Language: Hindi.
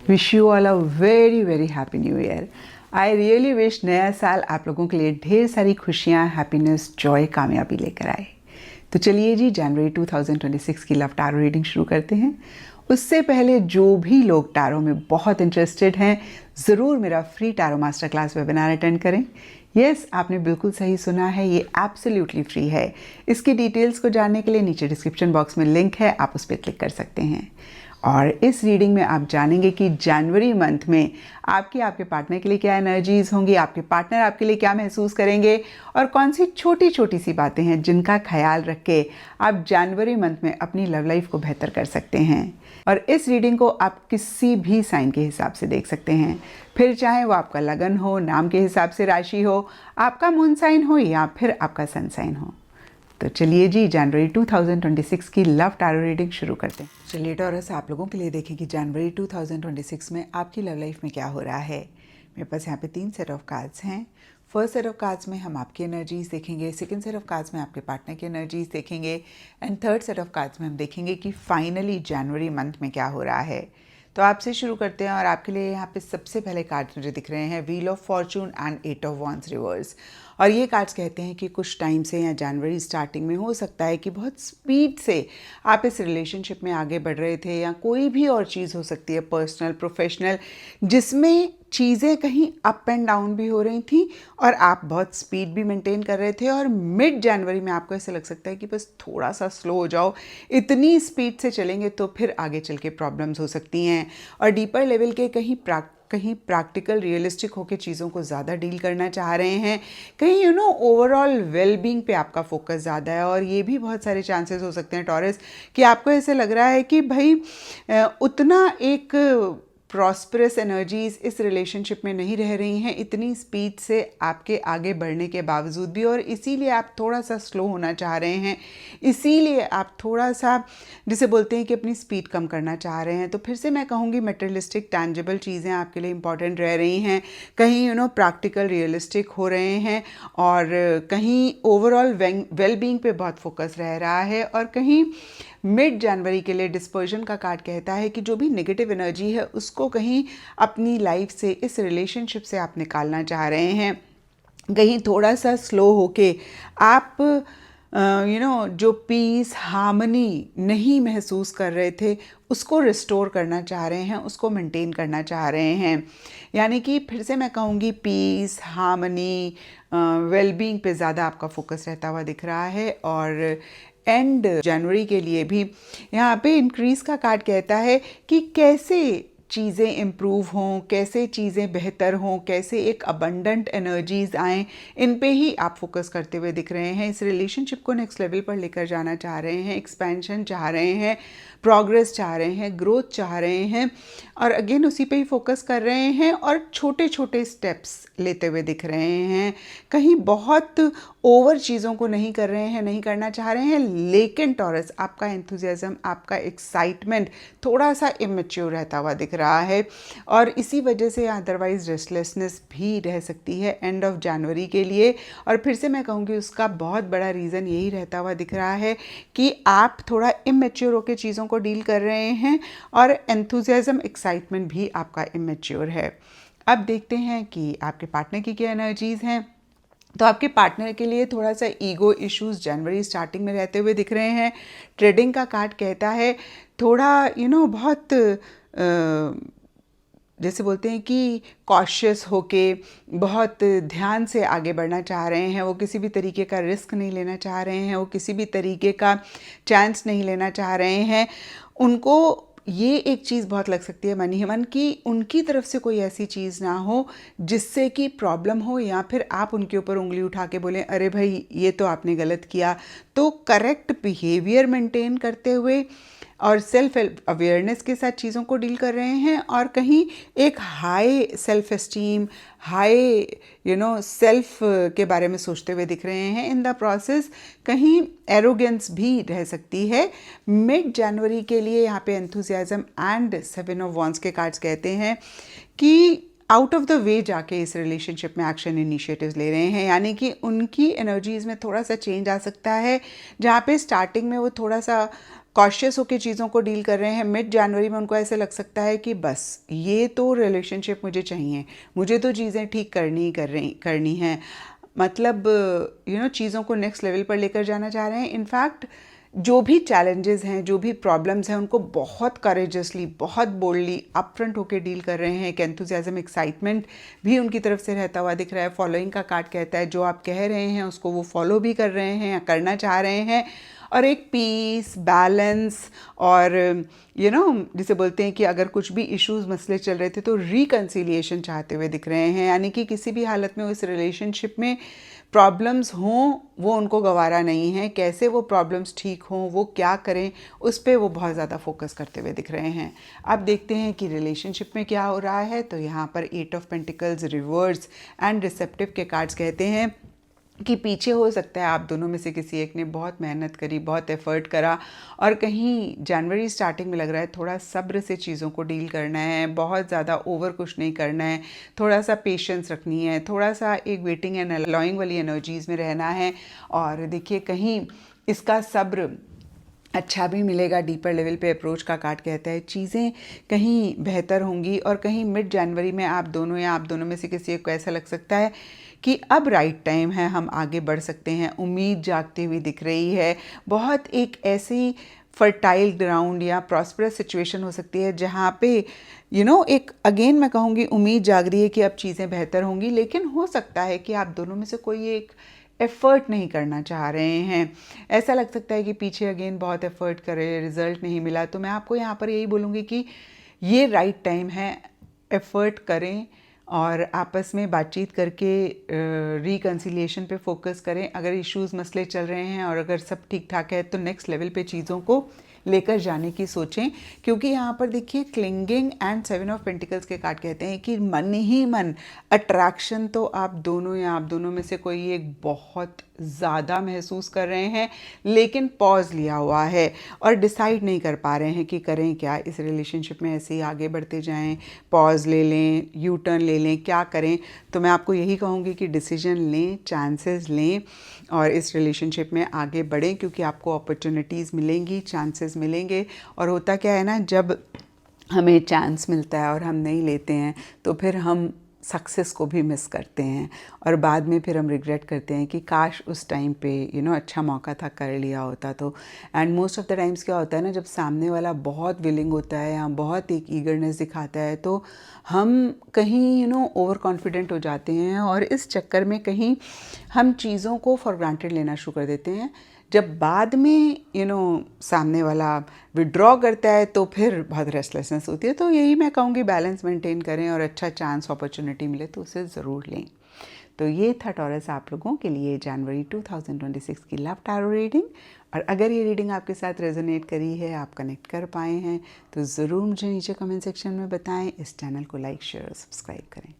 Wish you all a very very happy new year. I really wish नया साल आप लोगों के लिए ढेर सारी खुशियाँ, हैप्पीनेस, जॉय, कामयाबी लेकर आए। तो चलिए जी, जनवरी 2026 की लव टारो रीडिंग शुरू करते हैं। उससे पहले जो भी लोग टारो में बहुत इंटरेस्टेड हैं, ज़रूर मेरा free tarot master class webinar attend करें। यस, आपने बिल्कुल सही सुना है, ये एब्सोल्युटली फ्री है। इसकी डिटेल्स को जानने के लिए नीचे डिस्क्रिप्शन बॉक्स में लिंक है, आप उस पर क्लिक कर सकते हैं। और इस रीडिंग में आप जानेंगे कि जनवरी मंथ में आपके पार्टनर के लिए क्या एनर्जीज होंगी, आपके पार्टनर आपके लिए क्या महसूस करेंगे और कौन सी छोटी छोटी सी बातें हैं जिनका ख्याल रख के आप जनवरी मंथ में अपनी लव लाइफ को बेहतर कर सकते हैं। और इस रीडिंग को आप किसी भी साइन के हिसाब से देख सकते हैं, फिर चाहे वो आपका लगन हो, नाम के हिसाब से राशि हो, आपका मून साइन हो या फिर आपका सन साइन हो। तो चलिए जी, जनवरी 2026 की लव टारो रीडिंग शुरू करते हैं। चलिए टॉरस, आप लोगों के लिए देखें कि जनवरी 2026 में आपकी लव लाइफ में क्या हो रहा है। मेरे पास यहाँ पे 3 सेट ऑफ कार्ड्स हैं। फर्स्ट सेट ऑफ कार्ड्स में हम आपकी एनर्जीज देखेंगे, सेकंड सेट ऑफ कार्ड्स में आपके पार्टनर की एनर्जीज देखेंगे and third set of cards में हम देखेंगे कि फाइनली जनवरी मंथ में क्या हो रहा है। तो आपसे शुरू करते हैं और आपके लिए यहाँ पे सबसे पहले कार्ड मुझे दिख रहे हैं wheel of Fortune and 8 of wands reverse. और ये कार्ड्स कहते हैं कि कुछ टाइम से या जनवरी स्टार्टिंग में हो सकता है कि बहुत स्पीड से आप इस रिलेशनशिप में आगे बढ़ रहे थे, या कोई भी और चीज़ हो सकती है, पर्सनल, प्रोफेशनल, जिसमें चीज़ें कहीं अप एंड डाउन भी हो रही थी और आप बहुत स्पीड भी मेंटेन कर रहे थे। और मिड जनवरी में आपको ऐसा लग सकता है कि बस थोड़ा सा स्लो हो जाओ, इतनी स्पीड से चलेंगे तो फिर आगे चल के प्रॉब्लम्स हो सकती हैं। और डीपर लेवल के कहीं प्रैक्टिकल, रियलिस्टिक होकर चीज़ों को ज़्यादा डील करना चाह रहे हैं। कहीं ओवरऑल वेलबींग पे आपका फोकस ज़्यादा है। और ये भी बहुत सारे चांसेस हो सकते हैं टॉरस कि आपको ऐसे लग रहा है कि भाई उतना एक प्रॉस्परस एनर्जीज इस रिलेशनशिप में नहीं रह रही हैं इतनी स्पीड से आपके आगे बढ़ने के बावजूद भी, और इसीलिए आप थोड़ा सा स्लो होना चाह रहे हैं, इसीलिए आप थोड़ा सा, जिसे बोलते हैं कि अपनी स्पीड कम करना चाह रहे हैं। तो फिर से मैं कहूँगी मटेरियलिस्टिक, टैंजिबल चीज़ें आपके लिए इंपॉर्टेंट रह रही हैं, कहीं प्रैक्टिकल, रियलिस्टिक हो रहे हैं, और कहीं ओवरऑल वेलबींग पे बहुत फोकस रह रहा है। और कहीं मिड जनवरी के लिए डिस्पर्जन का कार्ड कहता है कि जो भी नेगेटिव एनर्जी है उसको कहीं अपनी लाइफ से, इस रिलेशनशिप से आप निकालना चाह रहे हैं। कहीं थोड़ा सा स्लो होके आप जो पीस, हार्मनी नहीं महसूस कर रहे थे उसको रिस्टोर करना चाह रहे हैं, उसको मेंटेन करना चाह रहे हैं। यानी कि फिर से मैं कहूँगी पीस, हार्मनी, वेलबींग पे ज़्यादा आपका फोकस रहता हुआ दिख रहा है। और एंड जनवरी के लिए भी यहाँ पे इंक्रीज़ का कार्ड कहता है कि कैसे चीज़ें इम्प्रूव हों, कैसे चीज़ें बेहतर हों, कैसे एक अबंडेंट एनर्जीज आएँ, इन पे ही आप फोकस करते हुए दिख रहे हैं। इस रिलेशनशिप को नेक्स्ट लेवल पर लेकर जाना चाह रहे हैं, एक्सपेंशन चाह रहे हैं, प्रोग्रेस चाह रहे हैं, ग्रोथ चाह रहे हैं, और अगेन उसी पे ही फोकस कर रहे हैं और छोटे छोटे स्टेप्स लेते हुए दिख रहे हैं। कहीं बहुत ओवर चीज़ों को नहीं कर रहे हैं, नहीं करना चाह रहे हैं, लेकिन टॉरस आपका एंथुजियाज्म, आपका एक्साइटमेंट थोड़ा सा इमेच्योर रहता हुआ दिख रहा है। और इसी वजह से अदरवाइज रेस्टलेसनेस भी रह सकती है एंड ऑफ जनवरी के लिए। और फिर से मैं कहूँगी उसका बहुत बड़ा रीज़न यही रहता हुआ दिख रहा है कि आप थोड़ा इमेच्योर होकर चीज़ों को डील कर रहे हैं, और एंथुजियाज्म, एक्साइटमेंट भी आपका इमेच्योर है। अब देखते हैं कि आपके पार्टनर की क्या एनर्जीज़ हैं। तो आपके पार्टनर के लिए थोड़ा सा ईगो इश्यूज जनवरी स्टार्टिंग में रहते हुए दिख रहे हैं। ट्रेडिंग का कार्ड कहता है थोड़ा बहुत जैसे बोलते हैं कि कॉशियस होके बहुत ध्यान से आगे बढ़ना चाह रहे हैं। वो किसी भी तरीके का रिस्क नहीं लेना चाह रहे हैं, वो किसी भी तरीके का चांस नहीं लेना चाह रहे हैं। उनको ये एक चीज़ बहुत लग सकती है मन ही मन कि उनकी तरफ से कोई ऐसी चीज़ ना हो जिससे कि प्रॉब्लम हो, या फिर आप उनके ऊपर उंगली उठा के बोलें अरे भाई ये तो आपने गलत किया। तो करेक्ट बिहेवियर मेंटेन करते हुए और सेल्फ अवेयरनेस के साथ चीज़ों को डील कर रहे हैं, और कहीं एक high self esteem, high self के बारे में सोचते हुए दिख रहे हैं इन द प्रोसेस। कहीं एरोगेंस भी रह सकती है। मिड जनवरी के लिए यहाँ पे एंथुजियाज्म एंड 7 ऑफ वॉन्ड्स के कार्ड्स कहते हैं कि आउट ऑफ द वे जाके इस रिलेशनशिप में एक्शन इनिशिएटिव्स ले रहे हैं। यानी कि उनकी एनर्जीज में थोड़ा सा चेंज आ सकता है। जहाँ पे स्टार्टिंग में वो थोड़ा सा कॉशियस होकर चीज़ों को डील कर रहे हैं। मिड जनवरी में उनको ऐसे लग सकता है कि बस ये तो रिलेशनशिप मुझे चाहिए, मुझे तो चीज़ें ठीक करनी हैं, मतलब चीज़ों को नेक्स्ट लेवल पर लेकर जाना चाह रहे हैं। इनफैक्ट जो भी चैलेंजेस हैं, जो भी प्रॉब्लम्स हैं, उनको बहुत करेजसली, बहुत बोल्डली अपफ्रंट होकर डील कर रहे हैं। एक एंथुसियाज्म, एक्साइटमेंट भी उनकी तरफ से रहता हुआ दिख रहा है। फॉलोइंग का कार्ड कहता है जो आप कह रहे हैं उसको वो फॉलो भी कर रहे हैं या करना चाह रहे हैं। और एक पीस, बैलेंस और जिसे बोलते हैं कि अगर कुछ भी इश्यूज, मसले चल रहे थे तो रिकन्सिलिएशन चाहते हुए दिख रहे हैं। यानी कि किसी भी हालत में उस रिलेशनशिप में प्रॉब्लम्स हों वो उनको गवारा नहीं है। कैसे वो प्रॉब्लम्स ठीक हों, वो क्या करें, उस पर वो बहुत ज़्यादा फोकस करते हुए दिख रहे हैं। अब देखते हैं कि रिलेशनशिप में क्या हो रहा है। तो यहाँ पर 8 of pentacles, reverse and receptive के कार्ड्स कहते हैं कि पीछे हो सकता है आप दोनों में से किसी एक ने बहुत मेहनत करी, बहुत एफर्ट करा, और कहीं जनवरी स्टार्टिंग में लग रहा है थोड़ा सब्र से चीज़ों को डील करना है, बहुत ज़्यादा ओवर कुछ नहीं करना है, थोड़ा सा पेशेंस रखनी है, थोड़ा सा एक वेटिंग एंड अलाउइंग वाली एनर्जीज़ में रहना है। और देखिए कहीं इसका सब्र अच्छा भी मिलेगा। डीपर लेवल पे अप्रोच का कार्ड कहता है चीज़ें कहीं बेहतर होंगी। और कहीं मिड जनवरी में आप दोनों या आप दोनों में से किसी एक को ऐसा लग सकता है कि अब राइट टाइम है, हम आगे बढ़ सकते हैं। उम्मीद जागती हुई दिख रही है। बहुत एक ऐसी फर्टाइल ग्राउंड या प्रॉस्परस सिचुएशन हो सकती है जहाँ पे एक अगेन मैं कहूँगी उम्मीद जाग रही है कि अब चीज़ें बेहतर होंगी। लेकिन हो सकता है कि आप दोनों में से कोई एक एफ़र्ट नहीं करना चाह रहे हैं। ऐसा लग सकता है कि पीछे अगेन बहुत एफ़र्ट करे, रिज़ल्ट नहीं मिला। तो मैं आपको यहाँ पर यही बोलूँगी कि ये राइट टाइम है, एफ़र्ट करें और आपस में बातचीत करके रिकन्सिलिएशन पे फोकस करें। अगर इश्यूज़, मसले चल रहे हैं और अगर सब ठीक ठाक है तो नेक्स्ट लेवल पे चीज़ों को लेकर जाने की सोचें। क्योंकि यहाँ पर देखिए क्लिंगिंग एंड 7 ऑफ पेंटिकल्स के कार्ड कहते हैं कि मन ही मन अट्रैक्शन तो आप दोनों या आप दोनों में से कोई एक बहुत ज़्यादा महसूस कर रहे हैं, लेकिन पॉज लिया हुआ है और डिसाइड नहीं कर पा रहे हैं कि करें क्या। इस रिलेशनशिप में ऐसे ही आगे बढ़ते जाएं, पॉज ले लें, यू टर्न ले लें, क्या करें। तो मैं आपको यही कहूँगी कि डिसीजन लें, चांसेस लें और इस रिलेशनशिप में आगे बढ़ें। क्योंकि आपको अपॉर्चुनिटीज़ मिलेंगी, चांसेस मिलेंगे। और होता क्या है ना, जब हमें चांस मिलता है और हम नहीं लेते हैं तो फिर हम सक्सेस को भी मिस करते हैं और बाद में फिर हम रिग्रेट करते हैं कि काश उस टाइम पे अच्छा मौका था, कर लिया होता तो। And most of the times क्या होता है ना, जब सामने वाला बहुत विलिंग होता है या बहुत एक ईगरनेस दिखाता है तो हम कहीं ओवर कॉन्फिडेंट हो जाते हैं और इस चक्कर में कहीं हम चीज़ों को फॉर ग्रांटेड लेना शुरू कर देते हैं। जब बाद में सामने वाला विड्रॉ करता है तो फिर बहुत रेस्टलेसनेस होती है। तो यही मैं कहूँगी बैलेंस मेंटेन करें और अच्छा चांस, अपॉर्चुनिटी मिले तो उसे ज़रूर लें। तो ये था टॉरस आप लोगों के लिए जनवरी 2026 की लव टैरो रीडिंग। और अगर ये रीडिंग आपके साथ रेजोनेट करी है, आप कनेक्ट कर पाए हैं, तो ज़रूर मुझे नीचे कमेंट सेक्शन में बताएं। इस चैनल को लाइक, शेयर और सब्सक्राइब करें।